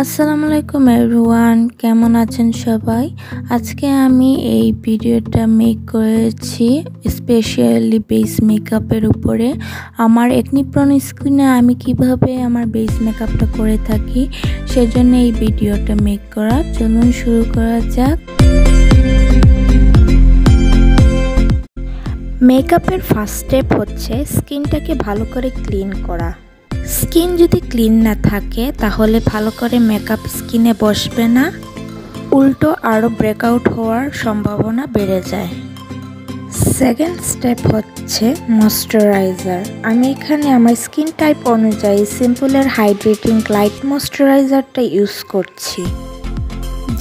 আসসালামু আলাইকুম এভরিওয়ান, কেমন আছেন সবাই? আজকে আমি এই ভিডিওটা মেক করেছি স্পেশালি বেস মেকআপের উপরে। আমার একনি প্রোন স্কিনে আমি কিভাবে আমার বেস মেকআপটা করে থাকি সেজন্য এই ভিডিওটা মেক করা। চলুন শুরু করা যাক। মেকআপের ফার্স্ট স্টেপ হচ্ছে স্কিনটাকে ভালো করে ক্লিন করা। স্কিন যদি ক্লিন না থাকে তাহলে ভালো করে মেকআপ স্কিনে বসবে না, উল্টো আরও ব্রেকআউট হওয়ার সম্ভাবনা বেড়ে যায়। সেকেন্ড স্টেপ হচ্ছে ময়শ্চারাইজার। আমি এখানে আমার স্কিন টাইপ অনুযায়ী সিম্পলের হাইড্রেটিং লাইট ময়শ্চারাইজারটা ইউজ করছি।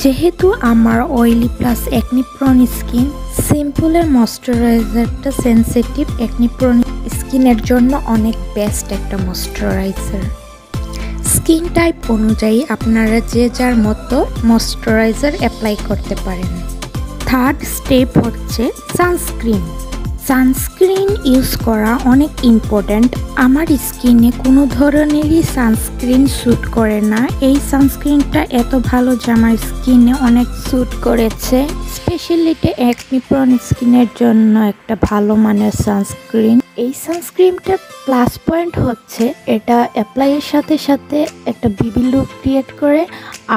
যেহেতু আমার oily plus acne prone skin, সিম্পলের ময়শ্চারাইজারটা সেনসিটিভ একনি প্রোন স্কিনের জন্য অনেক বেস্ট একটা ময়শ্চারাইজার। স্কিন টাইপ অনুযায়ী আপনারা যে যার মতো ময়শ্চারাইজার অ্যাপ্লাই করতে পারেন। থার্ড স্টেপ হচ্ছে সানস্ক্রিন। সানস্ক্রিন ইউজ করা অনেক ইম্পর্ট্যান্ট। আমার স্কিনে কোনো ধরনেরই সানস্ক্রিন স্যুট করে না। এই সানস্ক্রিনটা এত ভালো যে আমার স্কিনে অনেক স্যুট করেছে। স্পেশালি এটা একনি প্রোন স্কিনের জন্য একটা ভালো মানের সানস্ক্রিন। এই সানস্ক্রিনটার প্লাস পয়েন্ট হচ্ছে এটা অ্যাপ্লাইয়ের সাথে সাথে একটা বেবি লুক ক্রিয়েট করে,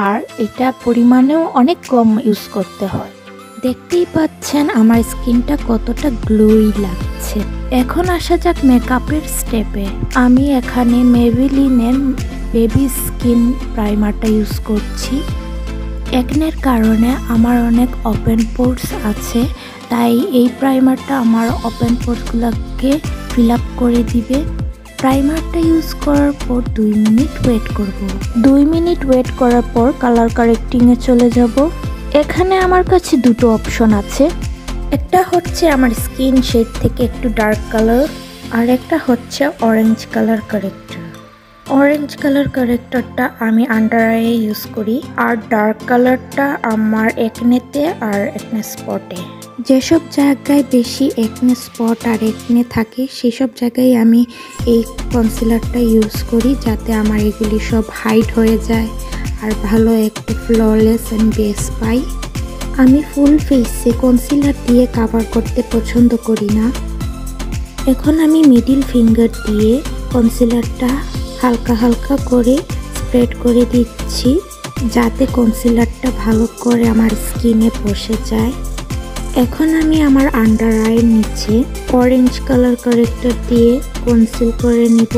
আর এটা পরিমাণেও অনেক কম ইউজ করতে হয়। দেখতেই পাচ্ছেন আমার স্কিনটা কতটা গ্লোই লাগছে। এখন আসা যাক মেকআপের স্টেপে। আমি এখানে মেবিলিনের বেবি স্কিন প্রাইমারটা ইউজ করছি। একনের কারণে আমার অনেক ওপেন পোর্স আছে, তাই এই প্রাইমারটা আমার ওপেন পোর্সগুলোকে ফিল আপ করে দিবে। প্রাইমারটা ইউজ করার পর 2 মিনিট ওয়েট করব। 2 মিনিট ওয়েট করার পর কালার কারেক্টিংয়ে চলে যাব। এখানে আমার কাছে দুটো অপশন আছে। একটা হচ্ছে আমার স্কিন শেড থেকে একটু ডার্ক কালার, আর একটা হচ্ছে orange colour character. Orange colour কারেক্টরটা আমি আন্ডার আইয়ে ইউজ করি, আর ডার্ক কালারটা আমার একনেতে আর একনে স্পটে। যেসব জায়গায় বেশি একনে স্পট আর একনে থাকে সেসব জায়গায় আমি এই কনসিলারটা ইউজ করি, যাতে আমার এগুলি সব হাইড হয়ে যায় আর ভালো একটা ফ্ললেস এন্ড বেস পাই। আমি ফুল ফেসে কনসিলার দিয়ে কাভার করতে পছন্দ করি না। এখন আমি মিডিল ফিঙ্গার দিয়ে কনসিলারটা হালকা হালকা করে স্প্রেড করে দিচ্ছি, যাতে কনসিলারটা ভালো করে আমার স্কিনে বসে যায়। এখন আমি আমার আন্ডার আইয়ের নিচে অরেঞ্জ কালার কারেক্টর দিয়ে কনসিল করে নিব।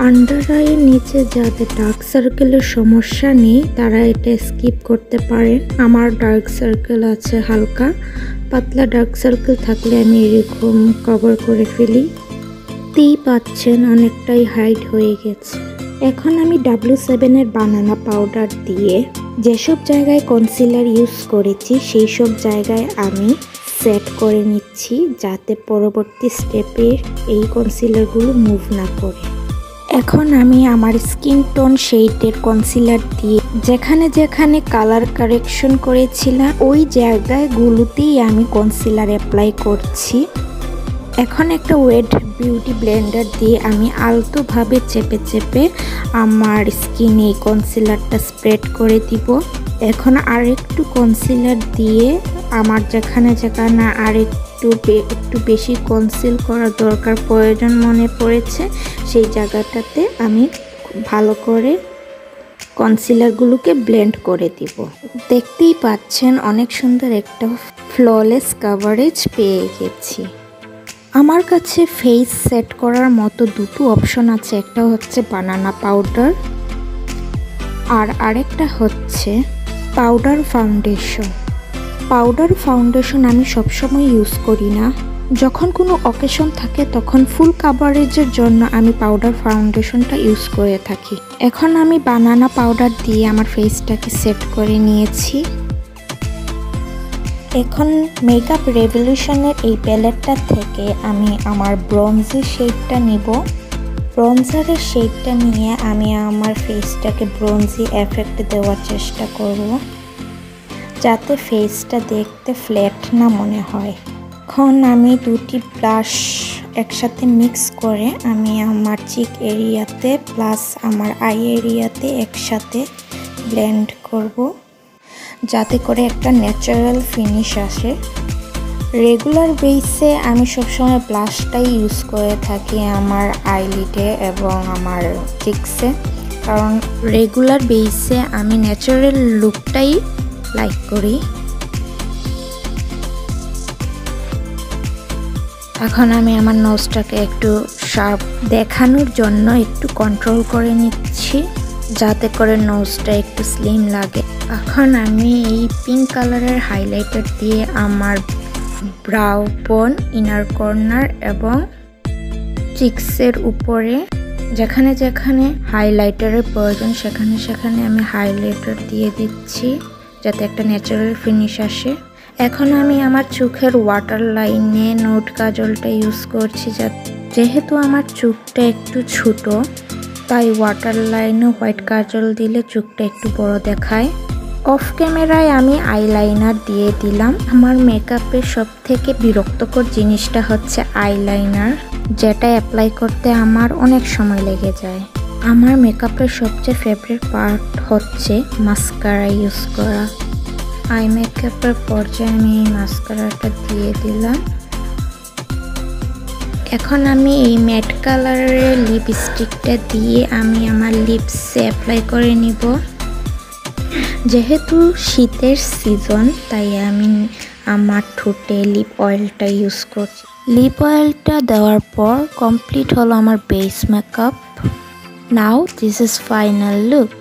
আন্ডার আইয়ের নিচে যাদের ডার্ক সার্কেলের সমস্যা নেই তারা এটা স্কিপ করতে পারেন। আমার ডার্ক সার্কেল আছে, হালকা পাতলা ডার্ক সার্কেল থাকলে আমি এরকম কভার করে ফেলি। দেখতেই পাচ্ছেন অনেকটাই হাইড হয়ে গেছে। এখন আমি W7 এর বানানা পাউডার দিয়ে যেসব জায়গায় কনসিলার ইউজ করেছি সেই সব জায়গায় আমি সেট করে নিচ্ছি, যাতে পরবর্তী স্টেপে এই কনসিলারগুলো মুভ না করে। এখন আমি আমার স্কিন টোন শেডের কনসিলার দিয়ে যেখানে যেখানে কালার কারেকশন করেছিলাম ওই জায়গাগুলোতেই আমি কনসিলার অ্যাপ্লাই করছি। এখন একটা ওয়েট বিউটি ব্লেন্ডার দিয়ে আমি আলতোভাবে চেপে চেপে আমার স্কিনে এই কনসিলারটা স্প্রেড করে দিব। এখন আরেকটু কনসিলার দিয়ে আমার যেখানে যেখানে একটু বেশি কনসিল করার দরকার প্রয়োজন মনে পড়েছে সেই জায়গাটাতে আমি ভালো করে কনসিলারগুলোকে ব্লেন্ড করে দিব। দেখতেই পাচ্ছেন অনেক সুন্দর একটা ফ্ললেস কাভারেজ পেয়ে গেছি। আমার কাছে ফেস সেট করার মতো দুটো অপশন আছে, একটা হচ্ছে বানানা পাউডার আর আরেকটা হচ্ছে পাউডার ফাউন্ডেশন। পাউডার ফাউন্ডেশন আমি সবসময় ইউজ করি না, যখন কোনো অকেশন থাকে তখন ফুল কাভারেজের জন্য আমি পাউডার ফাউন্ডেশনটা ইউজ করে থাকি। এখন আমি বানানা পাউডার দিয়ে আমার ফেসটাকে সেট করে নিয়েছি। এখন মেকআপ রেভলিউশনের এই প্যালেটটা থেকে আমি আমার ব্রোঞ্জি শেডটা নিব। ব্রোঞ্জারের শেডটা নিয়ে আমি আমার ফেসটাকে ব্রোঞ্জি এফেক্ট দেওয়ার চেষ্টা করব, যাতে ফেসটা দেখতে ফ্ল্যাট না মনে হয়। এখন আমি দুটি ব্লাশ একসাথে মিক্স করে আমি আমার চিক এরিয়াতে প্লাস আমার আই এরিয়াতে একসাথে ব্লেন্ড করব যাতে করে একটা ন্যাচারাল ফিনিশ আসে। রেগুলার বেসে আমি সবসময় ব্লাশটাই ইউজ করে থাকি আমার আইলিডে এবং আমার চিকসে, কারণ রেগুলার বেসে আমি ন্যাচারাল লুকটাই লাইক করি। এখন আমি আমার নোজটাকে একটু শার্প দেখানোর জন্য একটু কন্ট্রোল করে নিচ্ছি যাতে করে নোজটা একটু স্লিম লাগে। এখন আমি এই পিঙ্ক কালারের হাইলাইটার দিয়ে আমার ব্রাউ বোন, ইনার কর্নার এবং চিকসের উপরে যেখানে যেখানে হাইলাইটারের প্রয়োজন সেখানে সেখানে আমি হাইলাইটার দিয়ে দিচ্ছি যাতে একটা ন্যাচারাল ফিনিশ আসে। এখন আমি আমার চোখের ওয়াটার লাইনে নোট কাজলটা ইউজ করছি, যেহেতু আমার চোখটা একটু ছোট তাই ওয়াটার লাইনে হোয়াইট কাজল দিলে চোখটা একটু বড় দেখায়। অফ ক্যামেরায় আমি আইলাইনার দিয়ে দিলাম। আমার মেকআপের সব থেকে বিরক্তকর জিনিসটা হচ্ছে আইলাইনার, যেটা অ্যাপ্লাই করতে আমার অনেক সময় লেগে যায়। আমার মেকআপের সবচেয়ে ফেভারিট পার্ট হচ্ছে মাস্কারা ইউজ করা। আই মেকআপের পর্যায়ে আমি এই মাস্কারাটা দিয়ে দিলাম। এখন আমি এই ম্যাট কালারের লিপস্টিকটা দিয়ে আমি আমার লিপসে অ্যাপ্লাই করে নিব। যেহেতু শীতের সিজন তাই আমি আমার ঠোঁটে লিপ অয়েলটা ইউজ করছি। লিপ অয়েলটা দেওয়ার পর কমপ্লিট হলো আমার base makeup. Now this is final look.